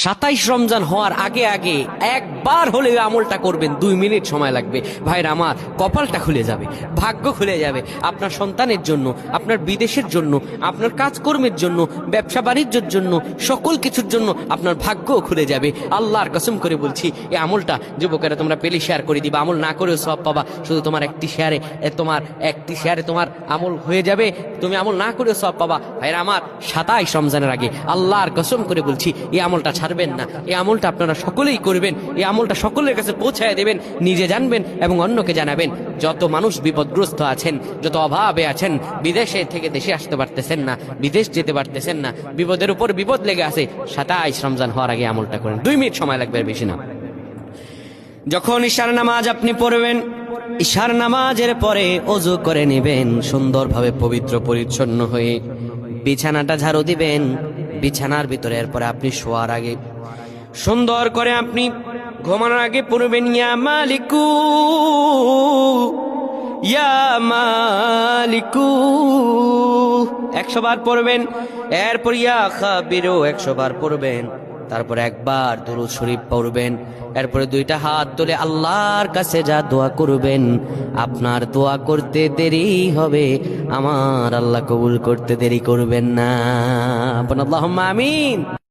27 রমজান হওয়ার আগে আগে একবার হলে আমলটা করবেন, 2 মিনিট সময় লাগবে। ভাইরা আমার, কপালটা খুলে যাবে, ভাগ্য খুলে যাবে। আপনার সন্তানের জন্য, আপনার বিদেশের জন্য, আপনার কাজকর্মের জন্য, ব্যবসা বাণিজ্যের জন্য, সকল কিছুর জন্য আপনার ভাগ্য খুলে যাবে। আল্লাহর কসম করে বলছি, এই আমলটা যুবকেরা তোমরা পেলে শেয়ার করে দিবা। আমল না করেও সব পাবা, শুধু তোমার একটি শেয়ারে তোমার আমল হয়ে যাবে। তুমি আমল না করেও সব পাবা। ভাইরা আমার, 27 রমজানের আগে আল্লাহর কসম করে বলছি, এই আমলটা ছাড়বেন না। এই আমলটা আপনারা সকলেই করবেন, এই আমলটা সকলের কাছে পৌঁছায় দেবেন, নিজে জানবেন এবং অন্যকে জানাবেন। যত মানুষ বিপদগ্রস্ত আছেন, যত অভাবে আছেন, বিদেশে থেকে দেশে আসতে পারতেছেন না, বিদেশ যেতে পারতেছেন না, বিপদের উপর বিপদ লেগে আছে, 27 রমজান হওয়ার আগে আমলটা করেন। 2 মিনিট সময় লাগবে, বেশি না। যখন ঈশার নামাজ আপনি পড়বেন, ঈশার নামাজের পরে ওযু করে নেবেন, সুন্দরভাবে পবিত্র পরিচ্ছন্ন হয়ে বিছানাটা ঝাড়ু দিবেন। বিছানার ভিতরে এরপরে আপনি শোয়ার আগে সুন্দর করে আপনি ঘুমানোর আগে পড়বেন, ইয়া মালিকু ইয়া মালিকু 100 বার পড়বেন। এরপর ইয়া খাবিরু 100 বার পড়বেন। তারপর একবার দুরূদ শরীফ পড়বেন। এরপরে 2টা হাত তুলে আল্লাহর কাছে যা দোয়া করবেন, আপনার দোয়া করতে দেরি হবে, আমার আল্লাহ কবুল করতে দেরি করবেন না। আল্লাহুম্মা আমিন।